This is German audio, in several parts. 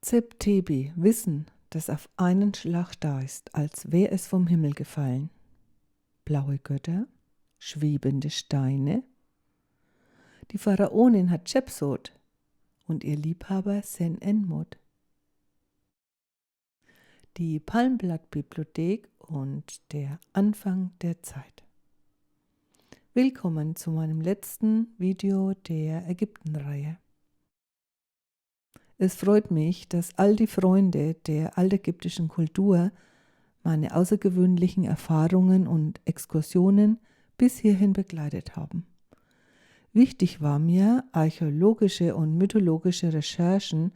Zeb Tebi, Wissen, das auf einen Schlag da ist, als wäre es vom Himmel gefallen. Blaue Götter, schwebende Steine. Die Pharaonin hat Chepsot und ihr Liebhaber Sen-Enmod. Die Palmblatt-Bibliothek und der Anfang der Zeit. Willkommen zu meinem letzten Video der Ägyptenreihe. Es freut mich, dass all die Freunde der altägyptischen Kultur meine außergewöhnlichen Erfahrungen und Exkursionen bis hierhin begleitet haben. Wichtig war mir, archäologische und mythologische Recherchen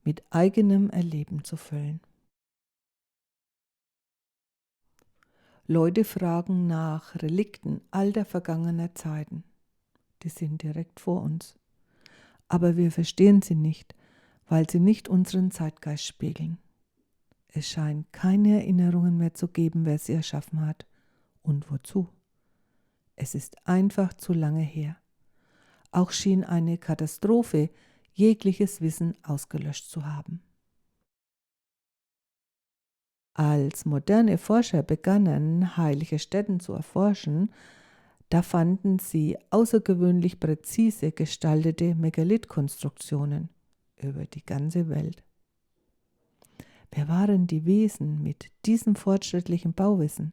mit eigenem Erleben zu füllen. Leute fragen nach Relikten alter vergangener Zeiten. Die sind direkt vor uns. Aber wir verstehen sie nicht, weil sie nicht unseren Zeitgeist spiegeln. Es scheint keine Erinnerungen mehr zu geben, wer sie erschaffen hat und wozu. Es ist einfach zu lange her. Auch schien eine Katastrophe jegliches Wissen ausgelöscht zu haben. Als moderne Forscher begannen, heilige Stätten zu erforschen, da fanden sie außergewöhnlich präzise gestaltete Megalithkonstruktionen über die ganze Welt. Wer waren die Wesen mit diesem fortschrittlichen Bauwissen,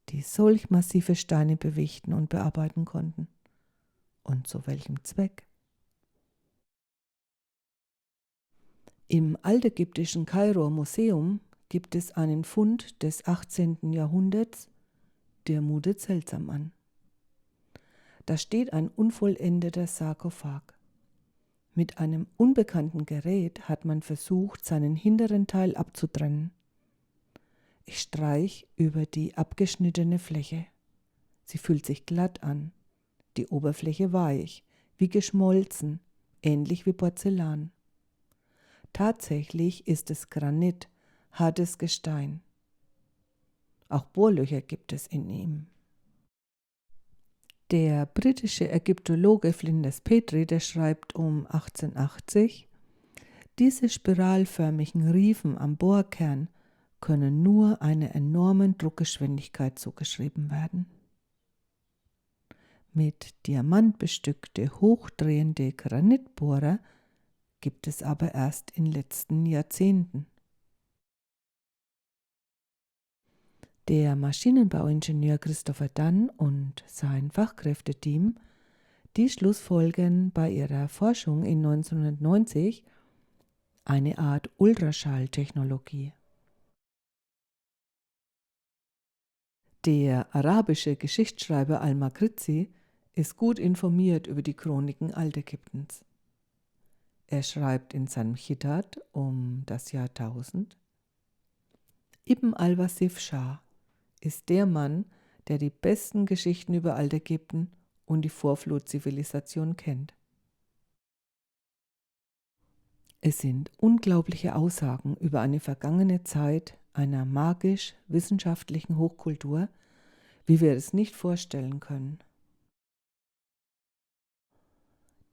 die solch massive Steine bewichten und bearbeiten konnten? Und zu welchem Zweck? Im altägyptischen Kairoer Museum gibt es einen Fund des 18. Jahrhunderts, der mutet seltsam an. Da steht ein unvollendeter Sarkophag. Mit einem unbekannten Gerät hat man versucht, seinen hinteren Teil abzutrennen. Ich streich über die abgeschnittene Fläche. Sie fühlt sich glatt an, die Oberfläche weich, wie geschmolzen, ähnlich wie Porzellan. Tatsächlich ist es Granit, hartes Gestein. Auch Bohrlöcher gibt es in ihm. Der britische Ägyptologe Flinders Petrie, der schreibt um 1880, diese spiralförmigen Riefen am Bohrkern können nur einer enormen Druckgeschwindigkeit zugeschrieben werden. Mit Diamant bestückte, hochdrehende Granitbohrer gibt es aber erst in den letzten Jahrzehnten. Der Maschinenbauingenieur Christopher Dunn und sein Fachkräfteteam, die schlussfolgern bei ihrer Forschung in 1990 eine Art Ultraschalltechnologie. Der arabische Geschichtsschreiber Al-Makrizi ist gut informiert über die Chroniken Altägyptens. Er schreibt in seinem Chittat um das Jahr 1000: Ibn al-Wasif Schah ist der Mann, der die besten Geschichten über Altägypten und die Vorflutzivilisation kennt. Es sind unglaubliche Aussagen über eine vergangene Zeit einer magisch-wissenschaftlichen Hochkultur, wie wir es nicht vorstellen können.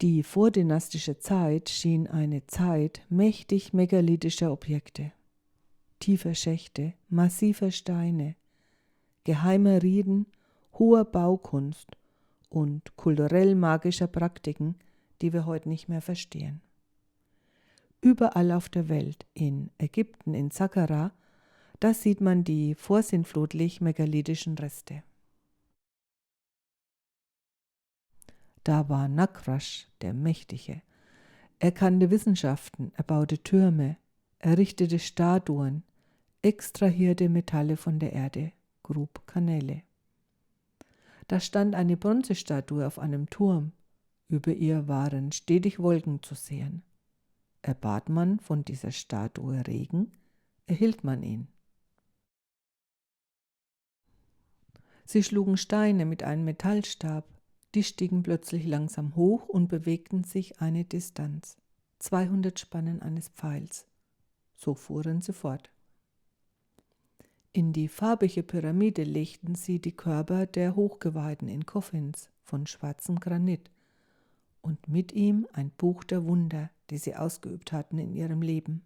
Die vordynastische Zeit schien eine Zeit mächtig megalithischer Objekte, tiefer Schächte, massiver Steine, geheimer Rieden, hoher Baukunst und kulturell magischer Praktiken, die wir heute nicht mehr verstehen. Überall auf der Welt, in Ägypten, in Saqqara, da sieht man die vorsintflutlich megalithischen Reste. Da war Nakrash, der Mächtige. Er kannte Wissenschaften, er baute Türme, errichtete Statuen, extrahierte Metalle von der Erde, grub Kanäle. Da stand eine Bronzestatue auf einem Turm, über ihr waren stetig Wolken zu sehen. Erbat man von dieser Statue Regen, erhielt man ihn. Sie schlugen Steine mit einem Metallstab, die stiegen plötzlich langsam hoch und bewegten sich eine Distanz, 200 Spannen eines Pfeils. So fuhren sie fort. In die farbige Pyramide legten sie die Körper der Hochgeweihten in Coffins von schwarzem Granit und mit ihm ein Buch der Wunder, die sie ausgeübt hatten in ihrem Leben.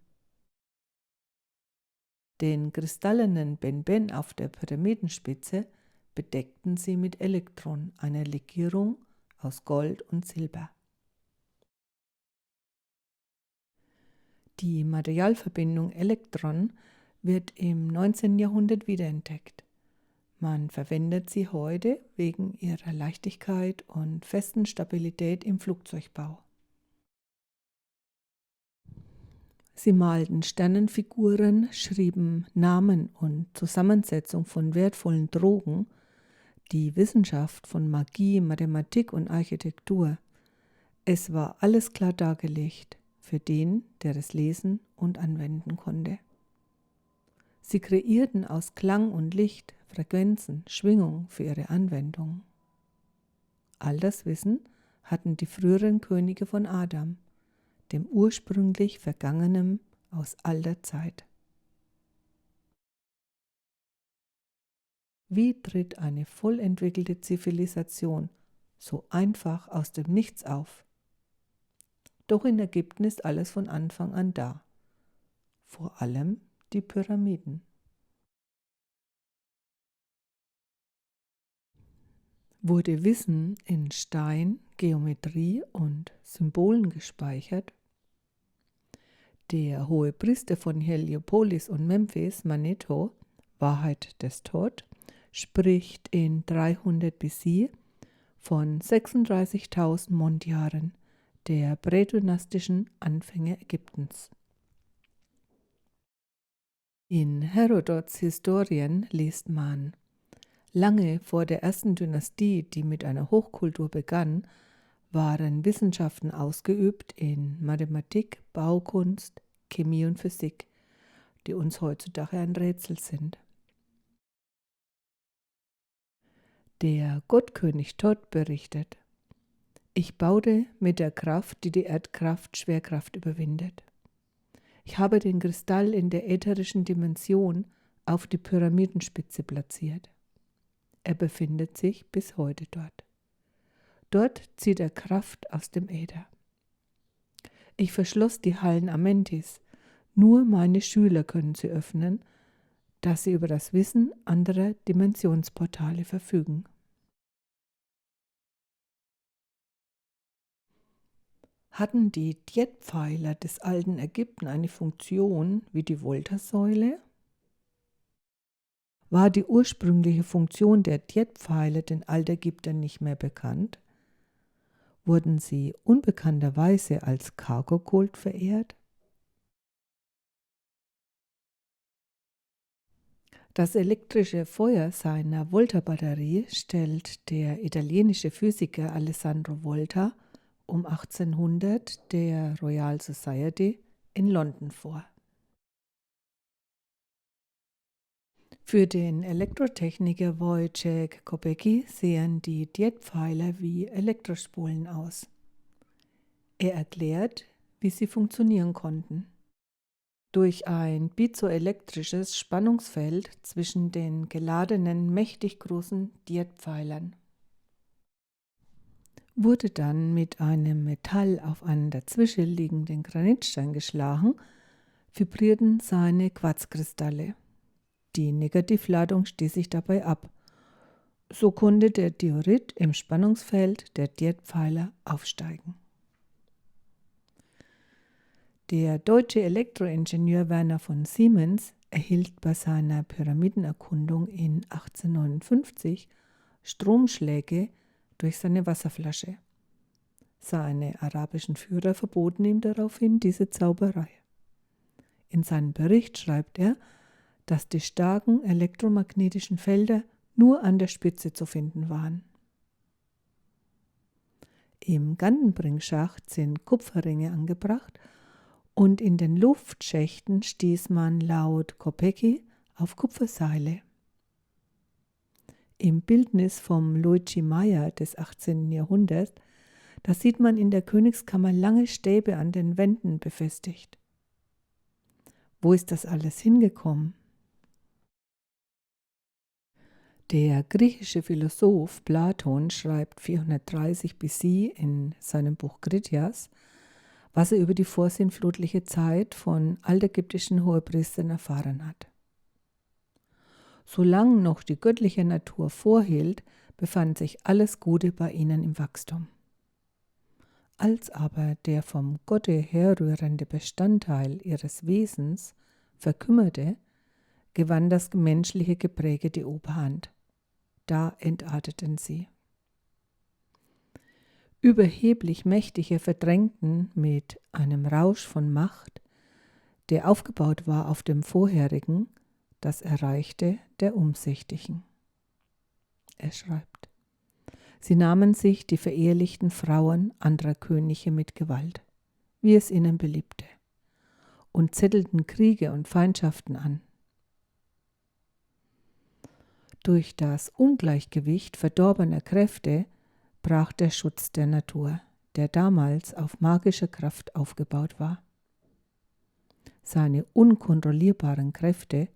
Den kristallenen Benben auf der Pyramidenspitze bedeckten sie mit Elektron, einer Legierung aus Gold und Silber. Die Materialverbindung Elektron wird im 19. Jahrhundert wiederentdeckt. Man verwendet sie heute wegen ihrer Leichtigkeit und festen Stabilität im Flugzeugbau. Sie malten Sternenfiguren, schrieben Namen und Zusammensetzung von wertvollen Drogen, die Wissenschaft von Magie, Mathematik und Architektur. Es war alles klar dargelegt für den, der es lesen und anwenden konnte. Sie kreierten aus Klang und Licht Frequenzen, Schwingung für ihre Anwendung. All das Wissen hatten die früheren Könige von Adam, dem ursprünglich Vergangenen aus alter Zeit. Wie tritt eine voll entwickelte Zivilisation so einfach aus dem Nichts auf? Doch in Ägypten ist alles von Anfang an da, vor allem die Pyramiden. Wurde Wissen in Stein, Geometrie und Symbolen gespeichert? Der Hohepriester von Heliopolis und Memphis, Manetho, Wahrheit des Tod, spricht in 300 BC von 36.000 Mondjahren der prädynastischen Anfänge Ägyptens. In Herodots Historien liest man: Lange vor der ersten Dynastie, die mit einer Hochkultur begann, waren Wissenschaften ausgeübt in Mathematik, Baukunst, Chemie und Physik, die uns heutzutage ein Rätsel sind. Der Gottkönig Thoth berichtet: Ich baute mit der Kraft, die die Erdkraft, Schwerkraft überwindet. Ich habe den Kristall in der ätherischen Dimension auf die Pyramidenspitze platziert. Er befindet sich bis heute dort. Dort zieht er Kraft aus dem Äther. Ich verschloss die Hallen Amentis. Nur meine Schüler können sie öffnen, da sie über das Wissen anderer Dimensionsportale verfügen. Hatten die Djetpfeiler des alten Ägypten eine Funktion wie die Volta-Säule? War die ursprüngliche Funktion der Djetpfeiler den Altägyptern nicht mehr bekannt? Wurden sie unbekannterweise als Cargo-Kult verehrt? Das elektrische Feuer seiner Volta-Batterie stellt der italienische Physiker Alessandro Volta um 1800 der Royal Society in London vor. Für den Elektrotechniker Wojciech Kopecky sehen die Djetpfeiler wie Elektrospulen aus. Er erklärt, wie sie funktionieren konnten. Durch ein piezoelektrisches Spannungsfeld zwischen den geladenen, mächtig großen Djetpfeilern. Wurde dann mit einem Metall auf einen dazwischen liegenden Granitstein geschlagen, vibrierten seine Quarzkristalle. Die Negativladung stieß sich dabei ab. So konnte der Diorit im Spannungsfeld der Djetpfeiler aufsteigen. Der deutsche Elektroingenieur Werner von Siemens erhielt bei seiner Pyramidenerkundung in 1859 Stromschläge durch seine Wasserflasche. Seine arabischen Führer verboten ihm daraufhin diese Zauberei. In seinem Bericht schreibt er, dass die starken elektromagnetischen Felder nur an der Spitze zu finden waren. Im Gantenbring-Schacht sind Kupferringe angebracht und in den Luftschächten stieß man laut Kopecky auf Kupferseile. Im Bildnis vom Luigi Meyer des 18. Jahrhunderts, da sieht man in der Königskammer lange Stäbe an den Wänden befestigt. Wo ist das alles hingekommen? Der griechische Philosoph Platon schreibt 430 BC in seinem Buch Kritias, was er über die vorsinnflutliche Zeit von altägyptischen Hohepriestern erfahren hat. Solange noch die göttliche Natur vorhielt, befand sich alles Gute bei ihnen im Wachstum. Als aber der vom Gotte herrührende Bestandteil ihres Wesens verkümmerte, gewann das menschliche Gepräge die Oberhand. Da entarteten sie. Überheblich Mächtige verdrängten mit einem Rausch von Macht, der aufgebaut war auf dem vorherigen, das Erreichte der Umsichtigen. Er schreibt: Sie nahmen sich die verehelichten Frauen anderer Könige mit Gewalt, wie es ihnen beliebte, und zettelten Kriege und Feindschaften an. Durch das Ungleichgewicht verdorbener Kräfte brach der Schutz der Natur, der damals auf magische Kraft aufgebaut war. Seine unkontrollierbaren Kräfte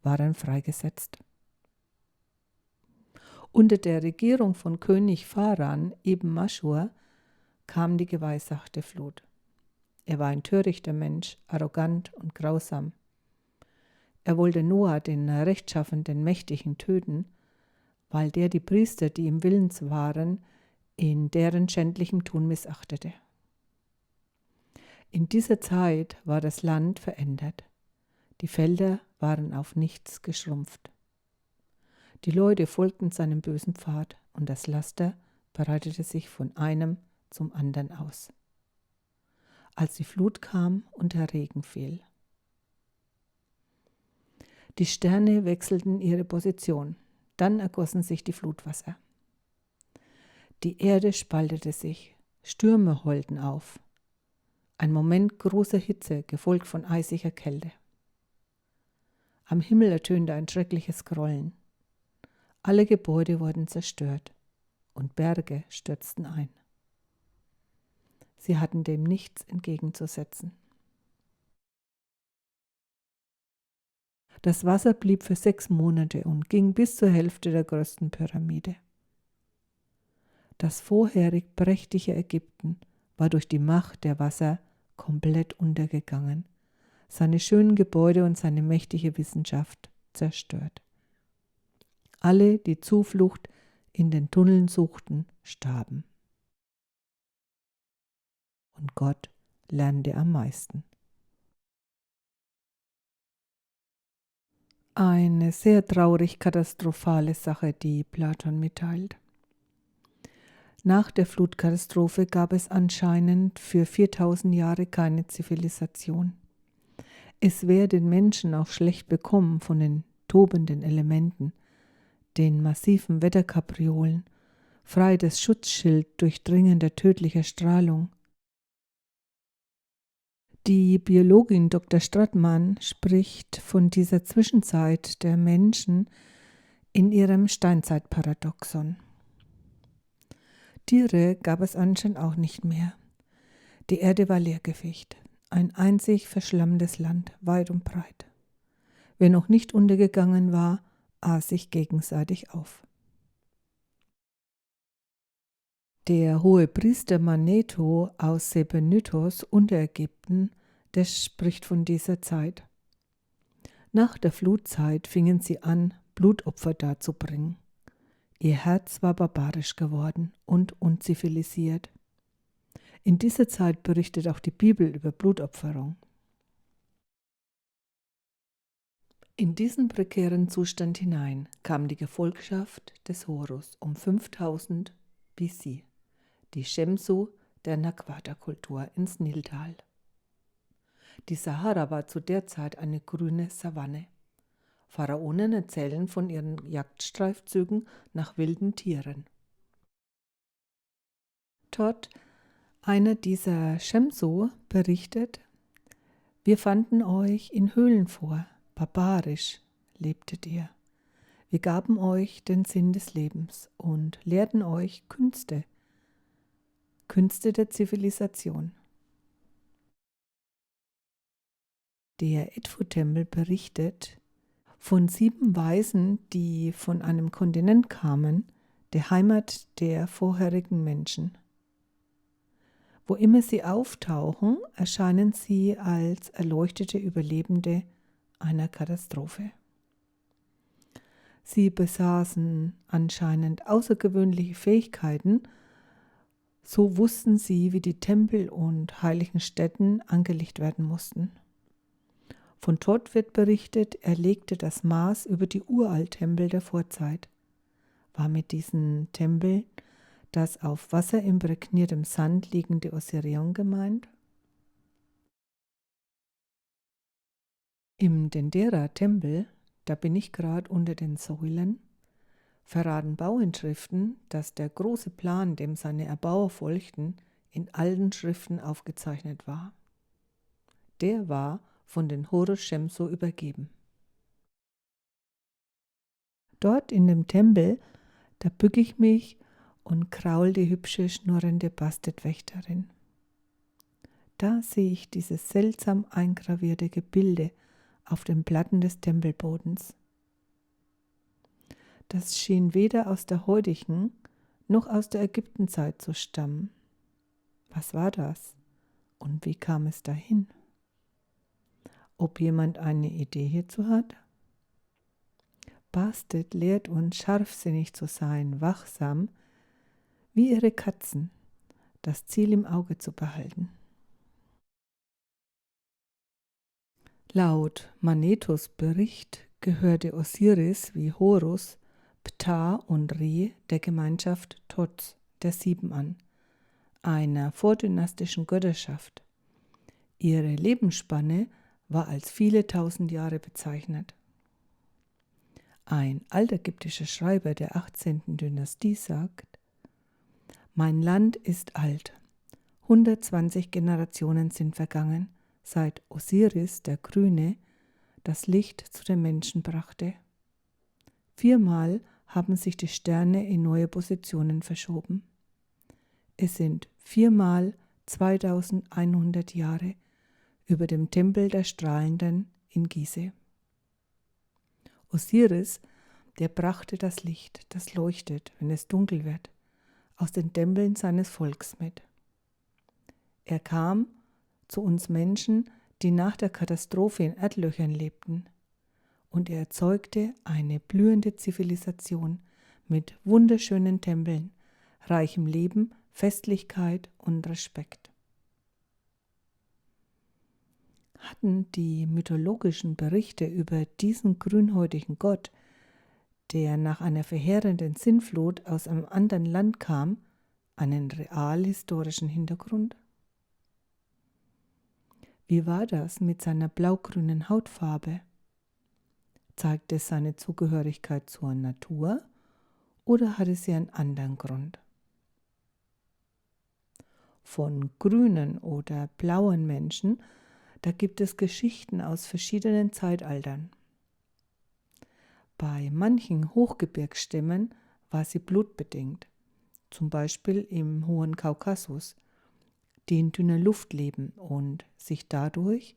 waren freigesetzt. Unter der Regierung von König Pharan ibn Maschur kam die geweissagte Flut. Er war ein törichter Mensch, arrogant und grausam. Er wollte Noah, den rechtschaffenden Mächtigen, töten, weil der die Priester, die ihm willens waren, in deren schändlichem Tun missachtete. In dieser Zeit war das Land verändert. Die Felder waren auf nichts geschrumpft. Die Leute folgten seinem bösen Pfad und das Laster breitete sich von einem zum anderen aus. Als die Flut kam und der Regen fiel. Die Sterne wechselten ihre Position, dann ergossen sich die Flutwasser. Die Erde spaltete sich, Stürme heulten auf. Ein Moment großer Hitze, gefolgt von eisiger Kälte. Am Himmel ertönte ein schreckliches Grollen. Alle Gebäude wurden zerstört und Berge stürzten ein. Sie hatten dem nichts entgegenzusetzen. Das Wasser blieb für 6 Monate und ging bis zur Hälfte der größten Pyramide. Das vorherig prächtige Ägypten war durch die Macht der Wasser komplett untergegangen, seine schönen Gebäude und seine mächtige Wissenschaft zerstört. Alle, die Zuflucht in den Tunneln suchten, starben. Und Gott lernte am meisten. Eine sehr traurig katastrophale Sache, die Platon mitteilt. Nach der Flutkatastrophe gab es anscheinend für 4000 Jahre keine Zivilisation. Es wäre den Menschen auch schlecht bekommen von den tobenden Elementen, den massiven Wetterkapriolen, frei das Schutzschild durchdringender tödlicher Strahlung. Die Biologin Dr. Strattmann spricht von dieser Zwischenzeit der Menschen in ihrem Steinzeitparadoxon. Tiere gab es anscheinend auch nicht mehr. Die Erde war leergefegt, ein einzig verschlammtes Land, weit und breit. Wer noch nicht untergegangen war, aß sich gegenseitig auf. Der hohe Priester Manetho aus Sebennytos, Unterägypten, der spricht von dieser Zeit. Nach der Flutzeit fingen sie an, Blutopfer darzubringen. Ihr Herz war barbarisch geworden und unzivilisiert. In dieser Zeit berichtet auch die Bibel über Blutopferung. In diesen prekären Zustand hinein kam die Gefolgschaft des Horus um 5000 BC, die Shemsu der Naqada-Kultur ins Niltal. Die Sahara war zu der Zeit eine grüne Savanne. Pharaonen erzählen von ihren Jagdstreifzügen nach wilden Tieren. Todd, einer dieser Shemsu, berichtet: Wir fanden euch in Höhlen vor, barbarisch lebtet ihr. Wir gaben euch den Sinn des Lebens und lehrten euch Künste der Zivilisation. Der Edfu-Tempel berichtet von 7 Weisen, die von einem Kontinent kamen, der Heimat der vorherigen Menschen. Wo immer sie auftauchen, erscheinen sie als erleuchtete Überlebende einer Katastrophe. Sie besaßen anscheinend außergewöhnliche Fähigkeiten, so wussten sie, wie die Tempel und heiligen Stätten angelegt werden mussten. Von Todd wird berichtet, er legte das Maß über die Uralttempel der Vorzeit. War mit diesen Tempeln das auf Wasser imprägniertem Sand liegende Osirion gemeint? Im Dendera-Tempel, da bin ich gerade unter den Säulen, verraten Bauinschriften, dass der große Plan, dem seine Erbauer folgten, in alten Schriften aufgezeichnet war. Der war von den Horus Shemso übergeben. Dort in dem Tempel, da bücke ich mich und kraul die hübsche, schnurrende Bastet-Wächterin. Da sehe ich dieses seltsam eingravierte Gebilde auf den Platten des Tempelbodens. Das schien weder aus der heutigen noch aus der Ägyptenzeit zu stammen. Was war das? Und wie kam es dahin? Ob jemand eine Idee hierzu hat? Bastet lehrt uns, scharfsinnig zu sein, wachsam, wie ihre Katzen, das Ziel im Auge zu behalten. Laut Manetos Bericht gehörte Osiris wie Horus, Ptah und Re der Gemeinschaft Thoth, der Sieben an, einer vordynastischen Götterschaft. Ihre Lebensspanne war als viele tausend Jahre bezeichnet. Ein altägyptischer Schreiber der 18. Dynastie sagt: Mein Land ist alt. 120 Generationen sind vergangen, seit Osiris, der Grüne, das Licht zu den Menschen brachte. 4-mal haben sich die Sterne in neue Positionen verschoben. Es sind 4-mal 2100 Jahre über dem Tempel der Strahlenden in Gizeh. Osiris, der brachte das Licht, das leuchtet, wenn es dunkel wird, aus den Tempeln seines Volks mit. Er kam zu uns Menschen, die nach der Katastrophe in Erdlöchern lebten, und er erzeugte eine blühende Zivilisation mit wunderschönen Tempeln, reichem Leben, Festlichkeit und Respekt. Hatten die mythologischen Berichte über diesen grünhäutigen Gott, der nach einer verheerenden Sintflut aus einem anderen Land kam, einen realhistorischen Hintergrund? Wie war das mit seiner blaugrünen Hautfarbe? Zeigt es seine Zugehörigkeit zur Natur oder hatte sie einen anderen Grund? Von grünen oder blauen Menschen, da gibt es Geschichten aus verschiedenen Zeitaltern. Bei manchen Hochgebirgsstämmen war sie blutbedingt, zum Beispiel im Hohen Kaukasus, die in dünner Luft leben und sich dadurch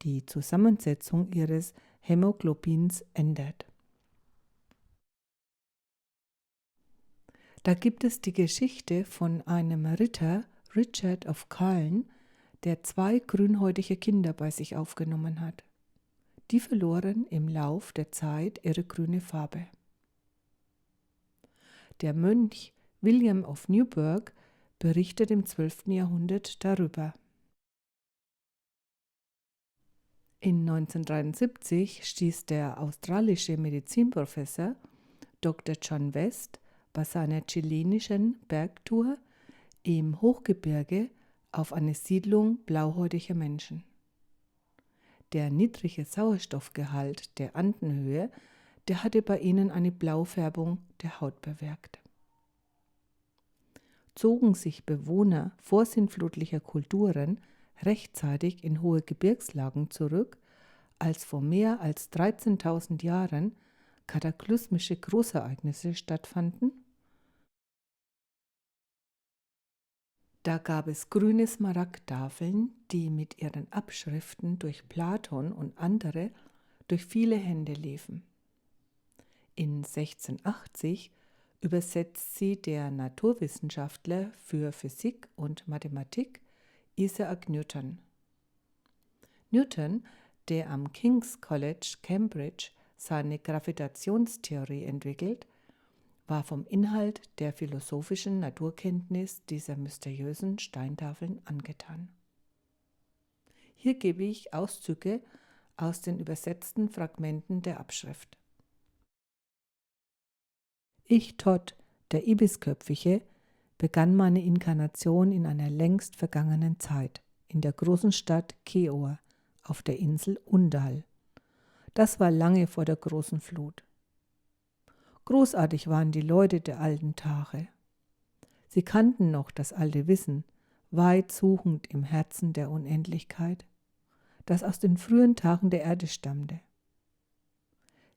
die Zusammensetzung ihres Hämoglobins ändert. Da gibt es die Geschichte von einem Ritter, Richard of Cullen, der 2 grünhäutige Kinder bei sich aufgenommen hat. Die verloren im Lauf der Zeit ihre grüne Farbe. Der Mönch William of Newburgh berichtet im 12. Jahrhundert darüber. In 1973 stieß der australische Medizinprofessor Dr. John West bei seiner chilenischen Bergtour im Hochgebirge auf eine Siedlung blauhäutiger Menschen. Der niedrige Sauerstoffgehalt der Andenhöhe, der hatte bei ihnen eine Blaufärbung der Haut bewirkt. Zogen sich Bewohner vorsintflutlicher Kulturen rechtzeitig in hohe Gebirgslagen zurück, als vor mehr als 13.000 Jahren kataklysmische Großereignisse stattfanden? Da gab es grüne Smaragdtafeln, die mit ihren Abschriften durch Platon und andere durch viele Hände liefen. In 1680 übersetzt sie der Naturwissenschaftler für Physik und Mathematik Isaac Newton. Newton, der am King's College Cambridge seine Gravitationstheorie entwickelt, war vom Inhalt der philosophischen Naturkenntnis dieser mysteriösen Steintafeln angetan. Hier gebe ich Auszüge aus den übersetzten Fragmenten der Abschrift. Ich, Todd, der Ibisköpfige, begann meine Inkarnation in einer längst vergangenen Zeit, in der großen Stadt Keor, auf der Insel Undal. Das war lange vor der großen Flut. Großartig waren die Leute der alten Tage. Sie kannten noch das alte Wissen, weit suchend im Herzen der Unendlichkeit, das aus den frühen Tagen der Erde stammte.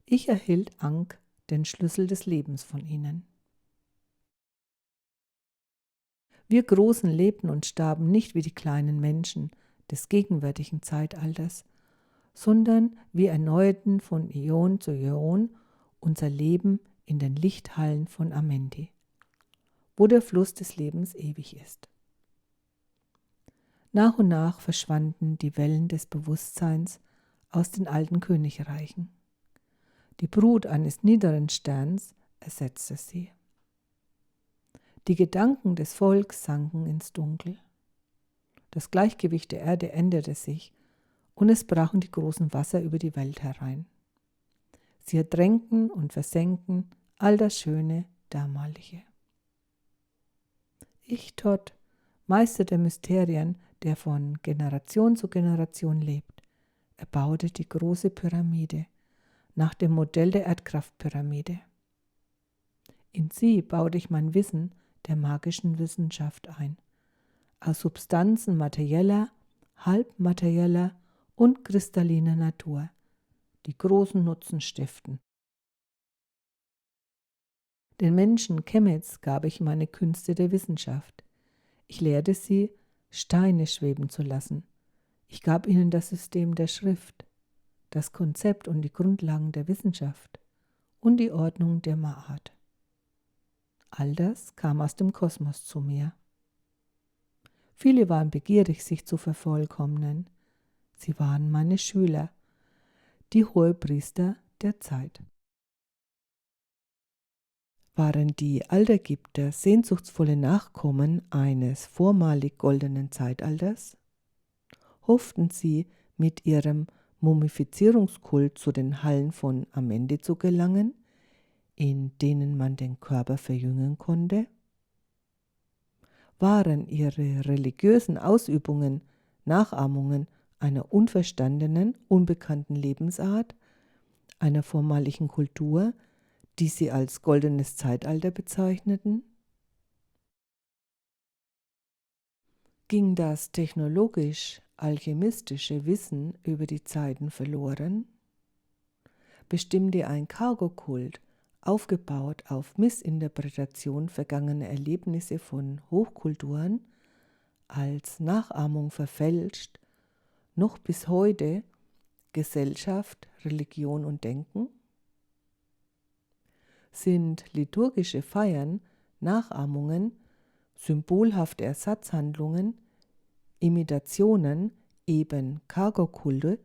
Ich erhielt Ankh, den Schlüssel des Lebens von ihnen. Wir Großen lebten und starben nicht wie die kleinen Menschen des gegenwärtigen Zeitalters, sondern wir erneuerten von Äon zu Äon unser Leben in den Lichthallen von Amendi, wo der Fluss des Lebens ewig ist. Nach und nach verschwanden die Wellen des Bewusstseins aus den alten Königreichen. Die Brut eines niederen Sterns ersetzte sie. Die Gedanken des Volks sanken ins Dunkel. Das Gleichgewicht der Erde änderte sich und es brachen die großen Wasser über die Welt herein. Sie ertränkten und versenkten all das Schöne damalige. Ich, Todd, Meister der Mysterien, der von Generation zu Generation lebt, erbaute die große Pyramide nach dem Modell der Erdkraftpyramide. In sie baute ich mein Wissen der magischen Wissenschaft ein, aus Substanzen materieller, halbmaterieller und kristalliner Natur, die großen Nutzen stiften. Den Menschen Kemets gab ich meine Künste der Wissenschaft. Ich lehrte sie, Steine schweben zu lassen. Ich gab ihnen das System der Schrift, das Konzept und die Grundlagen der Wissenschaft und die Ordnung der Ma'at. All das kam aus dem Kosmos zu mir. Viele waren begierig, sich zu vervollkommnen. Sie waren meine Schüler, die Hohepriester der Zeit. Waren die Altergipter sehnsuchtsvolle Nachkommen eines vormalig goldenen Zeitalters? Hofften sie, mit ihrem Mumifizierungskult zu den Hallen von Amendi zu gelangen, in denen man den Körper verjüngen konnte? Waren ihre religiösen Ausübungen Nachahmungen einer unverstandenen, unbekannten Lebensart, einer vormaligen Kultur, die sie als goldenes Zeitalter bezeichneten? Ging das technologisch-alchemistische Wissen über die Zeiten verloren? Bestimmte ein Cargo-Kult, aufgebaut auf Missinterpretation vergangener Erlebnisse von Hochkulturen, als Nachahmung verfälscht, noch bis heute Gesellschaft, Religion und Denken? Sind liturgische Feiern, Nachahmungen, symbolhafte Ersatzhandlungen, Imitationen, eben Cargo-Kulte,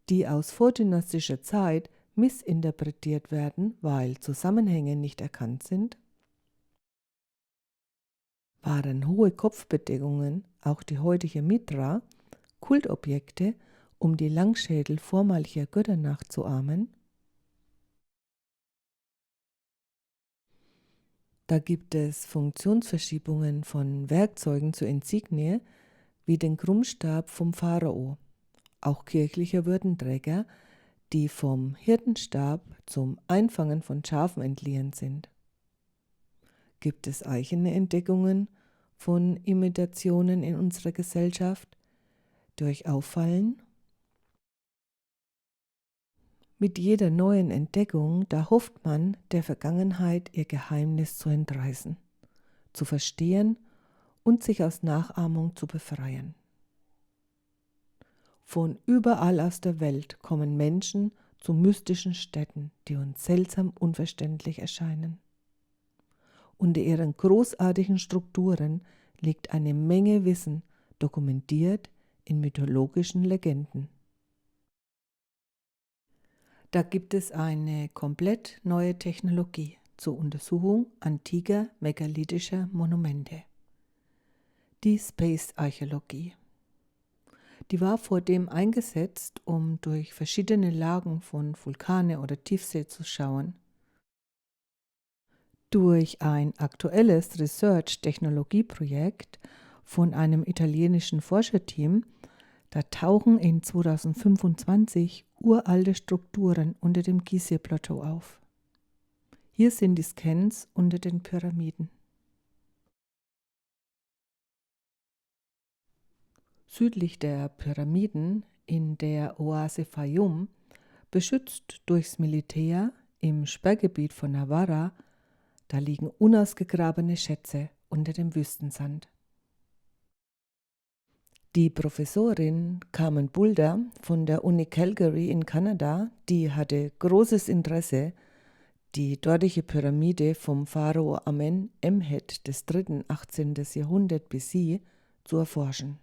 die aus vordynastischer Zeit missinterpretiert werden, weil Zusammenhänge nicht erkannt sind? Waren hohe Kopfbedeckungen, auch die heutige Mitra, Kultobjekte, um die Langschädel vormaliger Götter nachzuahmen? Da gibt es Funktionsverschiebungen von Werkzeugen zur Insignie, wie den Krummstab vom Pharao, auch kirchlicher Würdenträger, die vom Hirtenstab zum Einfangen von Schafen entliehen sind. Gibt es eigene Entdeckungen von Imitationen in unserer Gesellschaft, die euch auffallen? Mit jeder neuen Entdeckung, da hofft man, der Vergangenheit ihr Geheimnis zu entreißen, zu verstehen und sich aus Nachahmung zu befreien. Von überall aus der Welt kommen Menschen zu mystischen Städten, die uns seltsam unverständlich erscheinen. Unter ihren großartigen Strukturen liegt eine Menge Wissen, dokumentiert in mythologischen Legenden. Da gibt es eine komplett neue Technologie zur Untersuchung antiker megalithischer Monumente. Die Space-Archäologie. Die war vordem eingesetzt, um durch verschiedene Lagen von Vulkane oder Tiefsee zu schauen. Durch ein aktuelles Research-Technologieprojekt von einem italienischen Forscherteam, da tauchen in 2025 uralte Strukturen unter dem Gizeh-Plateau auf. Hier sind die Scans unter den Pyramiden. Südlich der Pyramiden in der Oase Fayum, beschützt durchs Militär im Sperrgebiet von Navarra, da liegen unausgegrabene Schätze unter dem Wüstensand. Die Professorin Carmen Bulder von der Uni Calgary in Kanada, die hatte großes Interesse, die dortige Pyramide vom Pharao Amenemhet III. 18. Jahrhundert BC zu erforschen.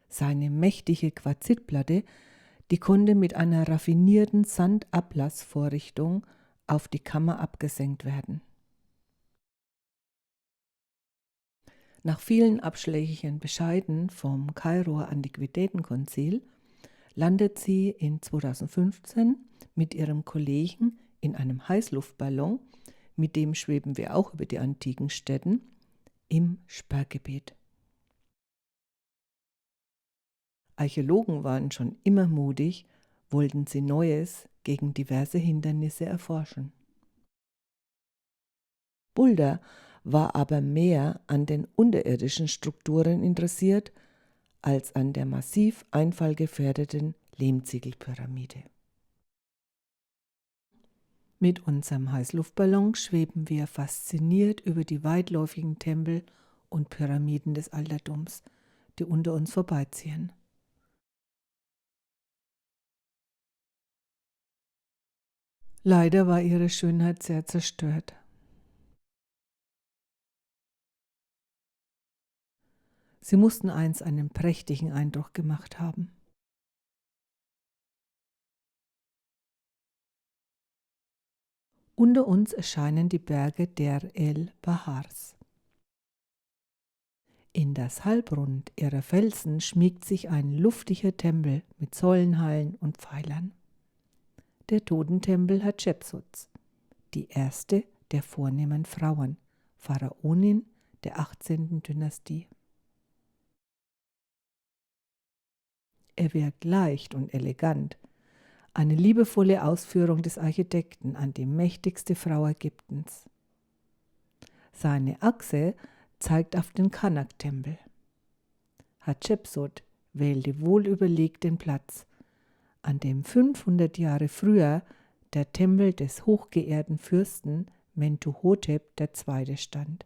Seine mächtige Quarzitplatte, die konnte mit einer raffinierten Sandablassvorrichtung auf die Kammer abgesenkt werden. Nach vielen abschlägigen Bescheiden vom Kairoer Antiquitätenkonzil landet sie in 2015 mit ihrem Kollegen in einem Heißluftballon, mit dem schweben wir auch über die antiken Stätten, im Sperrgebiet. Archäologen waren schon immer mutig, wollten sie Neues gegen diverse Hindernisse erforschen. Bulder war aber mehr an den unterirdischen Strukturen interessiert als an der massiv einfallgefährdeten Lehmziegelpyramide. Mit unserem Heißluftballon schweben wir fasziniert über die weitläufigen Tempel und Pyramiden des Altertums, die unter uns vorbeiziehen. Leider war ihre Schönheit sehr zerstört. Sie mussten einst einen prächtigen Eindruck gemacht haben. Unter uns erscheinen die Berge Der El Bahars. In das Halbrund ihrer Felsen schmiegt sich ein luftiger Tempel mit Säulenhallen und Pfeilern. Der Totentempel Hatschepsuts, die erste der vornehmen Frauen, Pharaonin der 18. Dynastie. Er wirkt leicht und elegant, eine liebevolle Ausführung des Architekten an die mächtigste Frau Ägyptens. Seine Achse zeigt auf den Karnak-Tempel. Hatschepsut wählte wohlüberlegt den Platz, an dem 500 Jahre früher der Tempel des hochgeehrten Fürsten Mentuhotep II. Stand,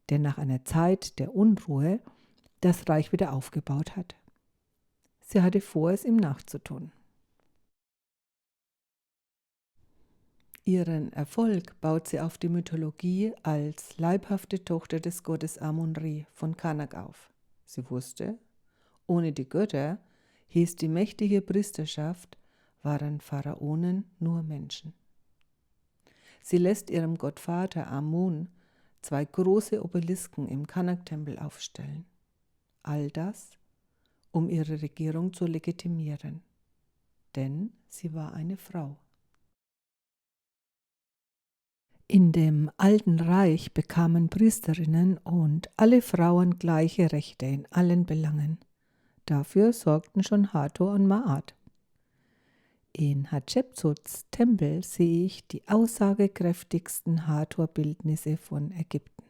der nach einer Zeit der Unruhe das Reich wieder aufgebaut hat. Sie hatte vor, es ihm nachzutun. Ihren Erfolg baut sie auf die Mythologie als leibhafte Tochter des Gottes Amun-Re von Karnak auf. Sie wusste, ohne die Götter hieß die mächtige Priesterschaft, waren Pharaonen nur Menschen. Sie lässt ihrem Gottvater Amun 2 große Obelisken im Karnak-Tempel aufstellen. All das, um ihre Regierung zu legitimieren. Denn sie war eine Frau. In dem Alten Reich bekamen Priesterinnen und alle Frauen gleiche Rechte in allen Belangen. Dafür sorgten schon Hathor und Maat. In Hatschepsuts Tempel sehe ich die aussagekräftigsten Hathor-Bildnisse von Ägypten.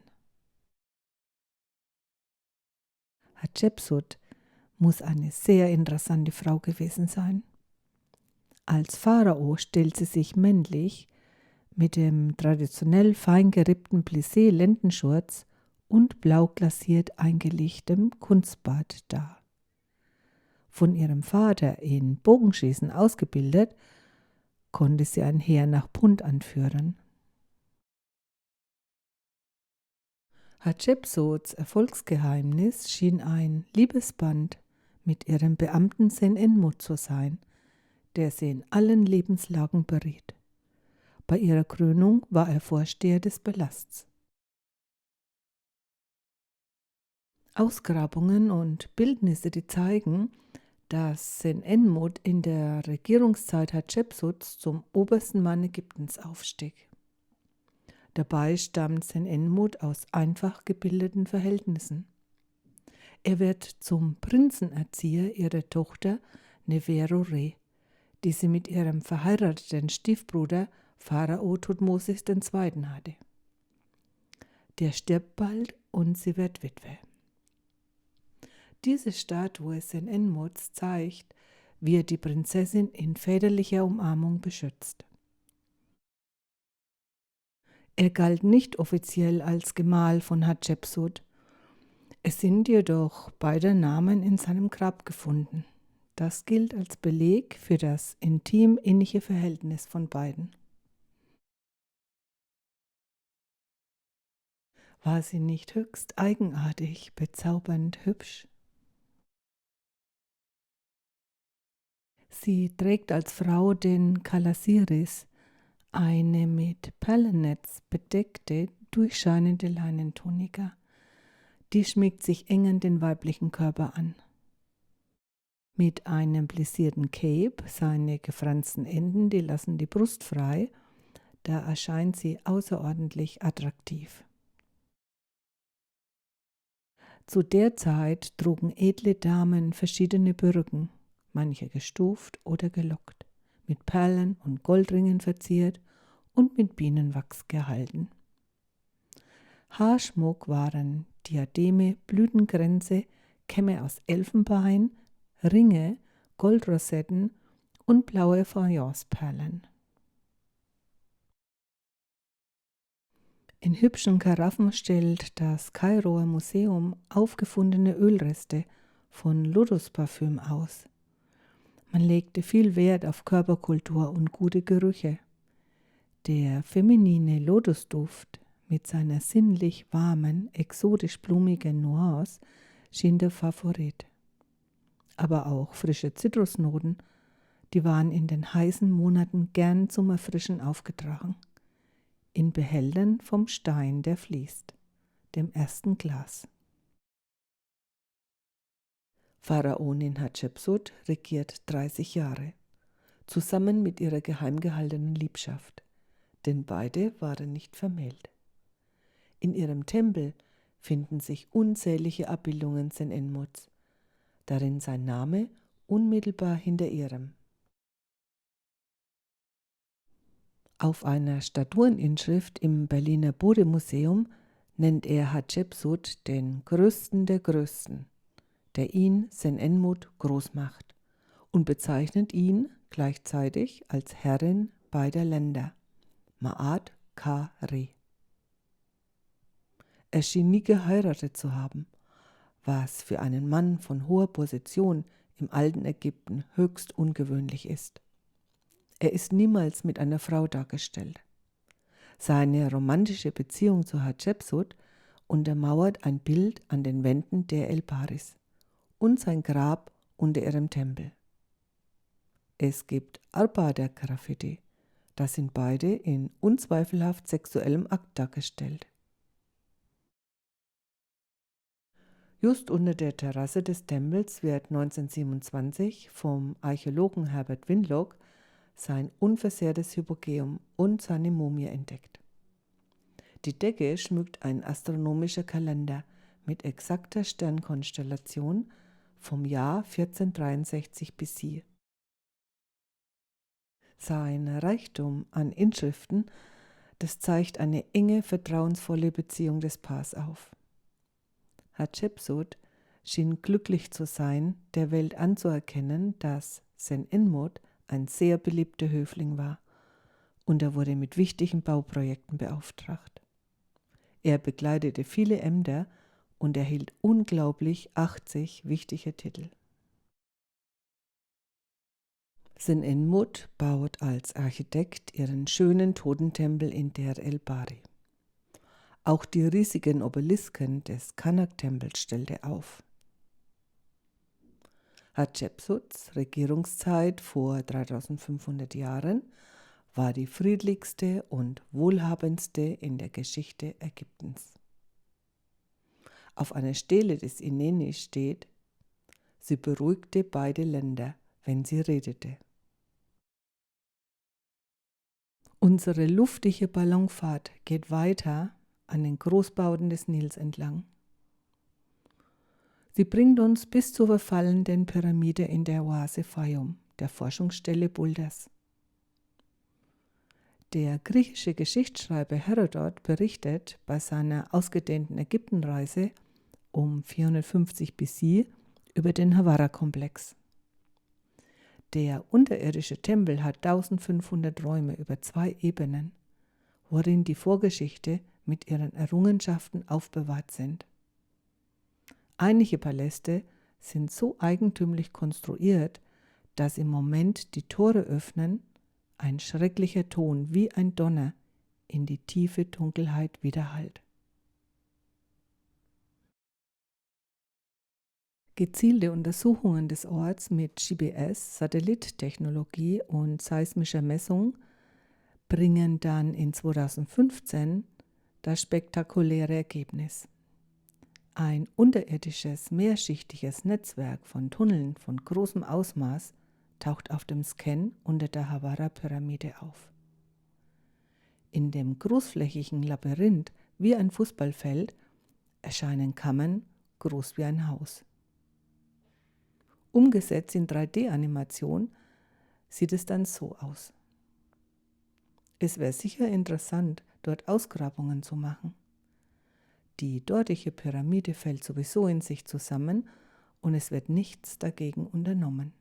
Hatschepsut muss eine sehr interessante Frau gewesen sein. Als Pharao stellt sie sich männlich mit dem traditionell fein gerippten Plissé-Lendenschurz und blau glasiert eingelegtem Kunstbart dar. Von ihrem Vater in Bogenschießen ausgebildet, konnte sie ein Heer nach Punt anführen. Hatschepsuts Erfolgsgeheimnis schien ein Liebesband mit ihrem Beamten Sen-Enmut zu sein, der sie in allen Lebenslagen beriet. Bei ihrer Krönung war er Vorsteher des Palasts. Ausgrabungen und Bildnisse, die zeigen, dass Sen-Enmut in der Regierungszeit Hatschepsuts zum obersten Mann Ägyptens aufstieg. Dabei stammt Sen-Enmut aus einfach gebildeten Verhältnissen. Er wird zum Prinzenerzieher ihrer Tochter Nefero-Re, die sie mit ihrem verheirateten Stiefbruder Pharao Thutmosis II. Hatte. Der stirbt bald und sie wird Witwe. Diese Statue Sen-Enmuts zeigt, wie er die Prinzessin in väterlicher Umarmung beschützt. Er galt nicht offiziell als Gemahl von Hatschepsut. Es sind jedoch beide Namen in seinem Grab gefunden. Das gilt als Beleg für das intim-innige Verhältnis von beiden. War sie nicht höchst eigenartig, bezaubernd hübsch? Sie trägt als Frau den Kalasiris, eine mit Perlennetz bedeckte, durchscheinende Leinentunika. Die schmiegt sich eng an den weiblichen Körper an. Mit einem plissierten Cape, seine gefransten Enden, die lassen die Brust frei, da erscheint sie außerordentlich attraktiv. Zu der Zeit trugen edle Damen verschiedene Bürgen, manche gestuft oder gelockt, mit Perlen und Goldringen verziert und mit Bienenwachs gehalten. Haarschmuck waren Diademe, Blütenkränze, Kämme aus Elfenbein, Ringe, Goldrosetten und blaue Fayenceperlen. In hübschen Karaffen stellt das Kairoer Museum aufgefundene Ölreste von Lotusparfüm aus. Man legte viel Wert auf Körperkultur und gute Gerüche. Der feminine Lotusduft mit seiner sinnlich warmen, exotisch blumigen Nuance schien der Favorit. Aber auch frische Zitrusnoten, die waren in den heißen Monaten gern zum Erfrischen aufgetragen. In Behältern vom Stein, der fließt, dem ersten Glas. Pharaonin Hatschepsut regiert 30 Jahre, zusammen mit ihrer geheim gehaltenen Liebschaft, denn beide waren nicht vermählt. In ihrem Tempel finden sich unzählige Abbildungen Sen-Enmuts, darin sein Name unmittelbar hinter ihrem. Auf einer Statueninschrift im Berliner Bode-Museum nennt er Hatschepsut den Größten der Größten, der ihn, Sen-Enmut, groß macht, und bezeichnet ihn gleichzeitig als Herrin beider Länder, Ma'at Ka-Re. Er schien nie geheiratet zu haben, was für einen Mann von hoher Position im alten Ägypten höchst ungewöhnlich ist. Er ist niemals mit einer Frau dargestellt. Seine romantische Beziehung zu Hatschepsut untermauert ein Bild an den Wänden der El-Baris und sein Grab unter ihrem Tempel. Es gibt Arbeiter-Graffiti, da sind beide in unzweifelhaft sexuellem Akt dargestellt. Just unter der Terrasse des Tempels wird 1927 vom Archäologen Herbert Winlock sein unversehrtes Hypogeum und seine Mumie entdeckt. Die Decke schmückt ein astronomischer Kalender mit exakter Sternkonstellation vom Jahr 1463 BC. Sein Reichtum an Inschriften, das zeigt eine enge, vertrauensvolle Beziehung des Paars auf. Hatschepsut schien glücklich zu sein, der Welt anzuerkennen, dass Sen-Enmut ein sehr beliebter Höfling war, und er wurde mit wichtigen Bauprojekten beauftragt. Er bekleidete viele Ämter und erhielt unglaublich 80 wichtige Titel. Sen-Enmut baut als Architekt ihren schönen Totentempel in Der el-Bahri. Auch die riesigen Obelisken des Karnak-Tempels stellt er auf. Hatschepsuts Regierungszeit vor 3500 Jahren war die friedlichste und wohlhabendste in der Geschichte Ägyptens. Auf einer Stele des Ineni steht: Sie beruhigte beide Länder, wenn sie redete. Unsere luftige Ballonfahrt geht weiter an den Großbauten des Nils entlang. Sie bringt uns bis zur verfallenden Pyramide in der Oase Fayum, der Forschungsstelle Bulders. Der griechische Geschichtsschreiber Herodot berichtet bei seiner ausgedehnten Ägyptenreise um 450 BC über den Hawara-Komplex. Der unterirdische Tempel hat 1500 Räume über 2 Ebenen, worin die Vorgeschichte mit ihren Errungenschaften aufbewahrt sind. Einige Paläste sind so eigentümlich konstruiert, dass im Moment die Tore öffnen, ein schrecklicher Ton wie ein Donner in die tiefe Dunkelheit widerhallt. Gezielte Untersuchungen des Orts mit GPS, Satellitentechnologie und seismischer Messung bringen dann in 2015 das spektakuläre Ergebnis. Ein unterirdisches, mehrschichtiges Netzwerk von Tunneln von großem Ausmaß taucht auf dem Scan unter der Hawara-Pyramide auf. In dem großflächigen Labyrinth wie ein Fußballfeld erscheinen Kammern groß wie ein Haus. Umgesetzt in 3D-Animation sieht es dann so aus. Es wäre sicher interessant, dort Ausgrabungen zu machen. Die dortige Pyramide fällt sowieso in sich zusammen und es wird nichts dagegen unternommen.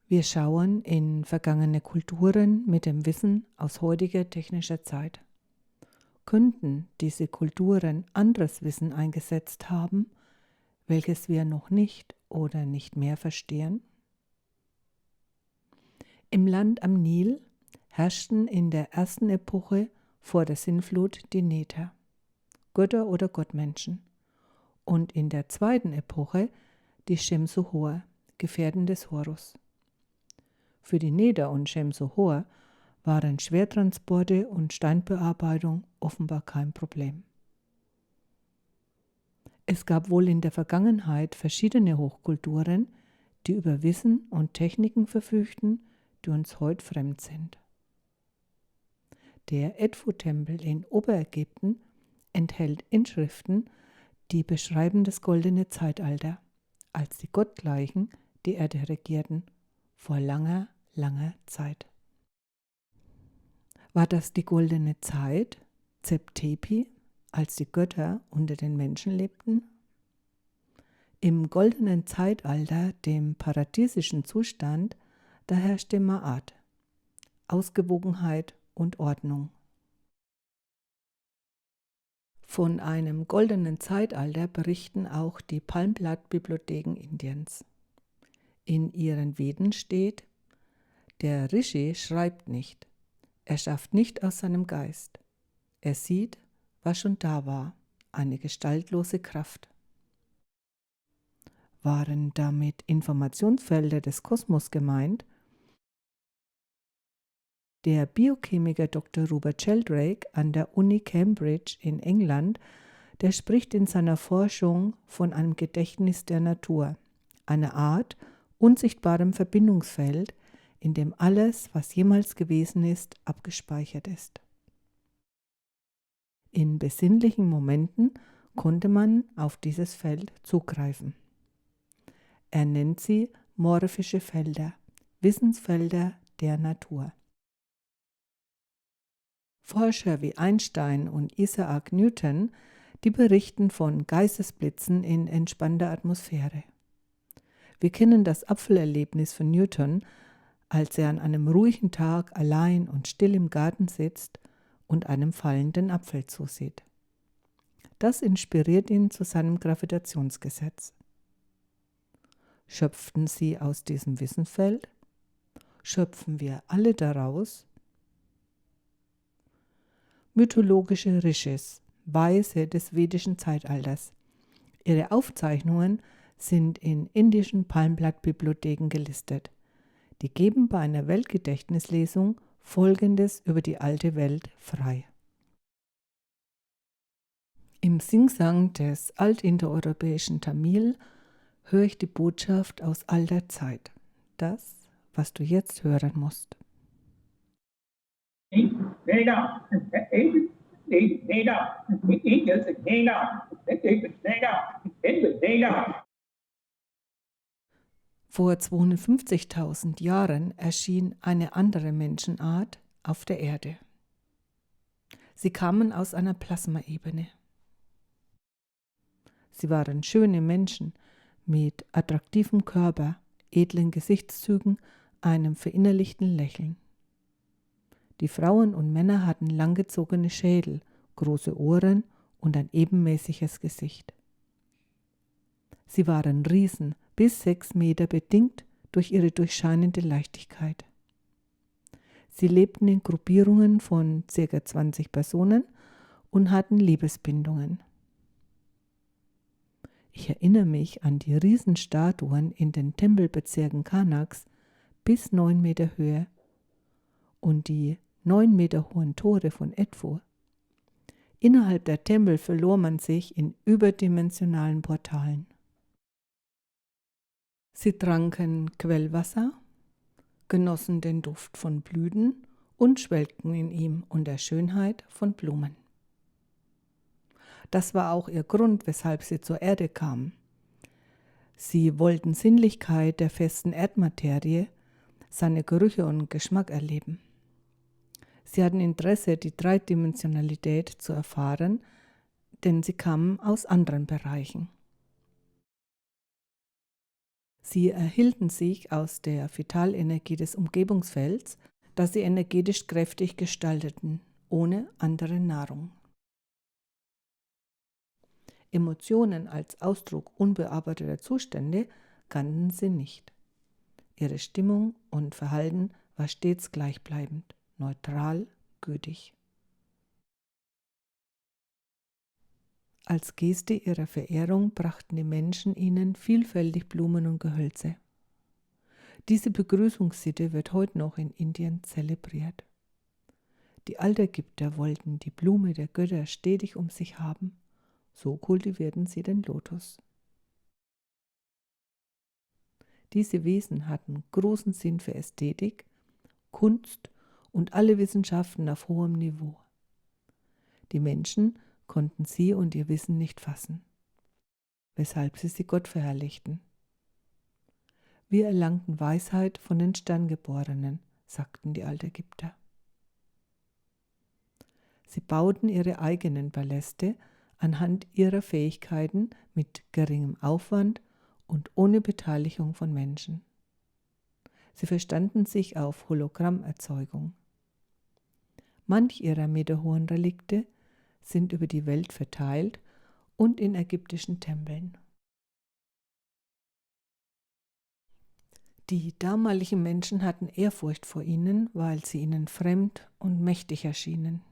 Wir schauen in vergangene Kulturen mit dem Wissen aus heutiger technischer Zeit. Könnten diese Kulturen anderes Wissen eingesetzt haben, welches wir noch nicht oder nicht mehr verstehen? Im Land am Nil herrschten in der ersten Epoche vor der Sintflut die Neter, Götter oder Gottmenschen, und in der zweiten Epoche die Shemsu-Hor, Gefährten des Horus. Für die Neter und Shemsu-Hor waren Schwertransporte und Steinbearbeitung offenbar kein Problem. Es gab wohl in der Vergangenheit verschiedene Hochkulturen, die über Wissen und Techniken verfügten, die uns heute fremd sind. Der Edfu-Tempel in Oberägypten enthält Inschriften, die beschreiben das goldene Zeitalter, als die Gottgleichen die Erde regierten, vor langer, langer Zeit. War das die goldene Zeit, Zep-Tepi, als die Götter unter den Menschen lebten? Im goldenen Zeitalter, dem paradiesischen Zustand, da herrschte Ma'at, Ausgewogenheit und Ordnung. Von einem goldenen Zeitalter berichten auch die Palmblattbibliotheken Indiens. In ihren Veden steht: Der Rishi schreibt nicht, er schafft nicht aus seinem Geist. Er sieht, was schon da war, eine gestaltlose Kraft. Waren damit Informationsfelder des Kosmos gemeint? Der Biochemiker Dr. Robert Sheldrake an der Uni Cambridge in England, der spricht in seiner Forschung von einem Gedächtnis der Natur, einer Art unsichtbarem Verbindungsfeld, in dem alles, was jemals gewesen ist, abgespeichert ist. In besinnlichen Momenten konnte man auf dieses Feld zugreifen. Er nennt sie morphische Felder, Wissensfelder der Natur. Forscher wie Einstein und Isaac Newton, die berichten von Geistesblitzen in entspannter Atmosphäre. Wir kennen das Apfelerlebnis von Newton, als er an einem ruhigen Tag allein und still im Garten sitzt und einem fallenden Apfel zusieht. Das inspiriert ihn zu seinem Gravitationsgesetz. Schöpften Sie aus diesem Wissensfeld? Schöpfen wir alle daraus? Mythologische Rishis, Weise des vedischen Zeitalters. Ihre Aufzeichnungen sind in indischen Palmblattbibliotheken gelistet. Die geben bei einer Weltgedächtnislesung Folgendes über die alte Welt frei. Im Singsang des altindoeuropäischen Tamil höre ich die Botschaft aus alter Zeit. Das, was du jetzt hören musst. Vor 250.000 Jahren erschien eine andere Menschenart auf der Erde. Sie kamen aus einer Plasmaebene. Sie waren schöne Menschen mit attraktivem Körper, edlen Gesichtszügen, einem verinnerlichten Lächeln. Die Frauen und Männer hatten langgezogene Schädel, große Ohren und ein ebenmäßiges Gesicht. Sie waren Riesen, bis 6 Meter, bedingt durch ihre durchscheinende Leichtigkeit. Sie lebten in Gruppierungen von ca. 20 Personen und hatten Liebesbindungen. Ich erinnere mich an die Riesenstatuen in den Tempelbezirken Karnaks bis 9 Meter Höhe und die 9 Meter hohen Tore von Edfu. Innerhalb der Tempel verlor man sich in überdimensionalen Portalen. Sie tranken Quellwasser, genossen den Duft von Blüten und schwelgten in ihm und der Schönheit von Blumen. Das war auch ihr Grund, weshalb sie zur Erde kamen. Sie wollten Sinnlichkeit der festen Erdmaterie, seine Gerüche und Geschmack erleben. Sie hatten Interesse, die Dreidimensionalität zu erfahren, denn sie kamen aus anderen Bereichen. Sie erhielten sich aus der Vitalenergie des Umgebungsfelds, das sie energetisch kräftig gestalteten, ohne andere Nahrung. Emotionen als Ausdruck unbearbeiteter Zustände kannten sie nicht. Ihre Stimmung und Verhalten war stets gleichbleibend, neutral, gütig. Als Geste ihrer Verehrung brachten die Menschen ihnen vielfältig Blumen und Gehölze. Diese Begrüßungssitte wird heute noch in Indien zelebriert. Die Altägypter wollten die Blume der Götter stetig um sich haben. So kultivierten sie den Lotus. Diese Wesen hatten großen Sinn für Ästhetik, Kunst und alle Wissenschaften auf hohem Niveau. Die Menschen konnten sie und ihr Wissen nicht fassen, weshalb sie Gott verherrlichten. Wir erlangten Weisheit von den Sterngeborenen, sagten die Altägypter. Sie bauten ihre eigenen Paläste anhand ihrer Fähigkeiten mit geringem Aufwand und ohne Beteiligung von Menschen. Sie verstanden sich auf Hologrammerzeugung. Manch ihrer meterhohen Relikte sind über die Welt verteilt und in ägyptischen Tempeln. Die damaligen Menschen hatten Ehrfurcht vor ihnen, weil sie ihnen fremd und mächtig erschienen.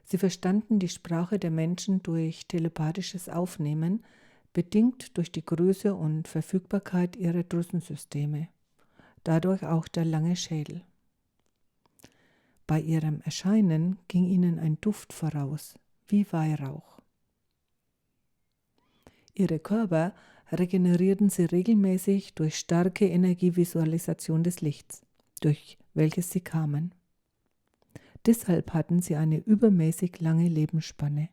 Sie verstanden die Sprache der Menschen durch telepathisches Aufnehmen, bedingt durch die Größe und Verfügbarkeit ihrer Drüsensysteme, dadurch auch der lange Schädel. Bei ihrem Erscheinen ging ihnen ein Duft voraus, wie Weihrauch. Ihre Körper regenerierten sie regelmäßig durch starke Energievisualisation des Lichts, durch welches sie kamen. Deshalb hatten sie eine übermäßig lange Lebensspanne.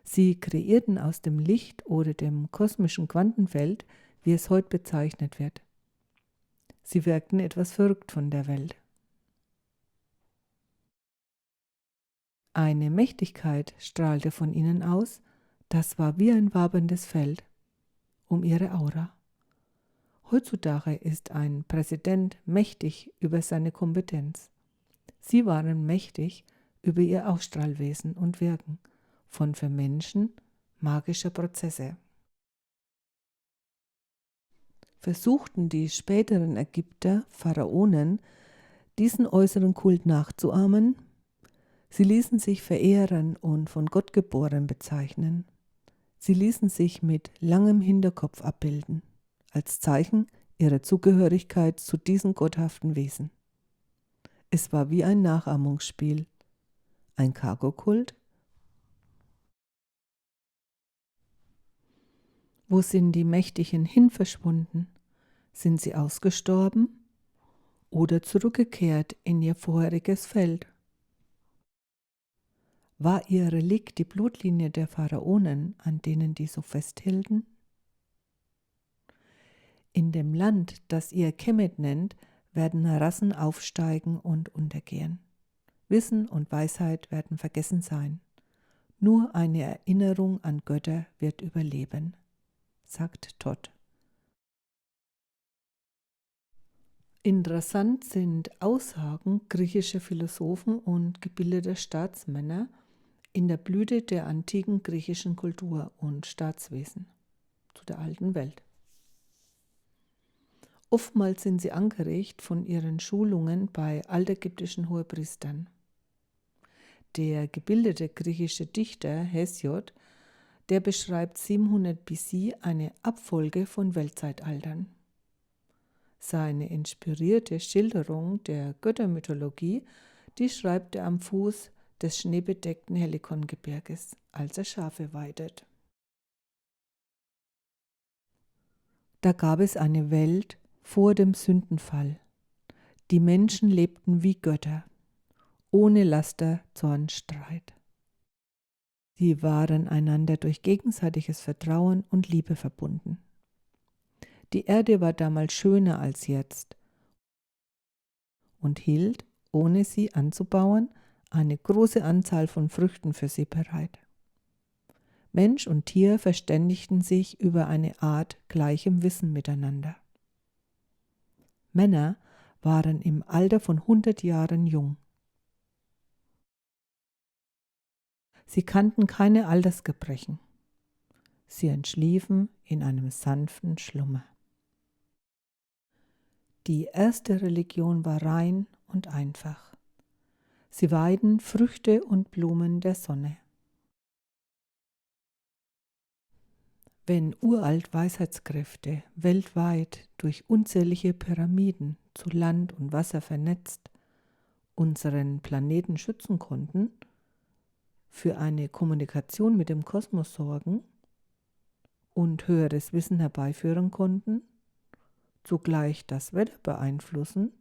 Sie kreierten aus dem Licht oder dem kosmischen Quantenfeld, wie es heute bezeichnet wird. Sie wirkten etwas verrückt von der Welt. Eine Mächtigkeit strahlte von ihnen aus, das war wie ein waberndes Feld um ihre Aura. Heutzutage ist ein Präsident mächtig über seine Kompetenz. Sie waren mächtig über ihr Ausstrahlwesen und Wirken von für Menschen magischer Prozesse. Versuchten die späteren Ägypter, Pharaonen, diesen äußeren Kult nachzuahmen. Sie ließen sich verehren und von Gott geboren bezeichnen. Sie ließen sich mit langem Hinterkopf abbilden, als Zeichen ihrer Zugehörigkeit zu diesen gotthaften Wesen. Es war wie ein Nachahmungsspiel, ein Cargo-Kult. Wo sind die Mächtigen hin verschwunden? Sind sie ausgestorben oder zurückgekehrt in ihr vorheriges Feld? War ihr Relikt die Blutlinie der Pharaonen, an denen die so festhielten? In dem Land, das ihr Kemet nennt, werden Rassen aufsteigen und untergehen. Wissen und Weisheit werden vergessen sein. Nur eine Erinnerung an Götter wird überleben, sagt Todd. Interessant sind Aussagen griechischer Philosophen und gebildeter Staatsmänner in der Blüte der antiken griechischen Kultur und Staatswesen zu der alten Welt. Oftmals sind sie angeregt von ihren Schulungen bei altägyptischen Hohepriestern. Der gebildete griechische Dichter Hesiod, der beschreibt 700 BC eine Abfolge von Weltzeitaltern. Seine inspirierte Schilderung der Göttermythologie, die schreibt er am Fuß des schneebedeckten Helikon-Gebirges, als er Schafe weidet. Da gab es eine Welt vor dem Sündenfall. Die Menschen lebten wie Götter, ohne Laster, Zorn, Streit. Sie waren einander durch gegenseitiges Vertrauen und Liebe verbunden. Die Erde war damals schöner als jetzt und hielt, ohne sie anzubauen, eine große Anzahl von Früchten für sie bereit. Mensch und Tier verständigten sich über eine Art gleichem Wissen miteinander. Männer waren im Alter von 100 Jahren jung. Sie kannten keine Altersgebrechen. Sie entschliefen in einem sanften Schlummer. Die erste Religion war rein und einfach. Sie weiden Früchte und Blumen der Sonne. Wenn uralt Weisheitskräfte weltweit durch unzählige Pyramiden zu Land und Wasser vernetzt unseren Planeten schützen konnten, für eine Kommunikation mit dem Kosmos sorgen und höheres Wissen herbeiführen konnten, zugleich das Wetter beeinflussen,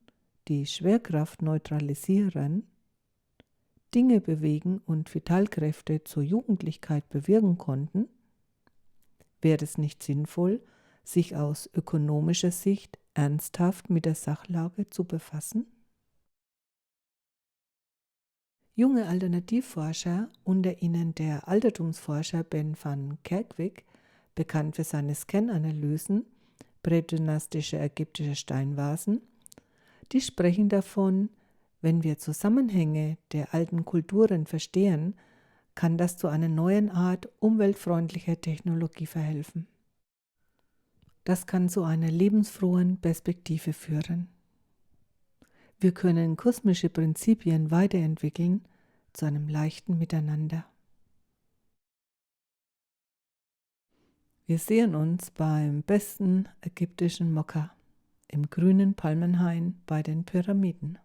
die Schwerkraft neutralisieren, Dinge bewegen und Vitalkräfte zur Jugendlichkeit bewirken konnten, wäre es nicht sinnvoll, sich aus ökonomischer Sicht ernsthaft mit der Sachlage zu befassen? Junge Alternativforscher, unter ihnen der Altertumsforscher Ben van Kerkwijk, bekannt für seine Scan-Analysen prädynastischer ägyptischer Steinvasen, die sprechen davon, wenn wir Zusammenhänge der alten Kulturen verstehen, kann das zu einer neuen Art umweltfreundlicher Technologie verhelfen. Das kann zu einer lebensfrohen Perspektive führen. Wir können kosmische Prinzipien weiterentwickeln zu einem leichten Miteinander. Wir sehen uns beim besten ägyptischen Mokka im grünen Palmenhain bei den Pyramiden.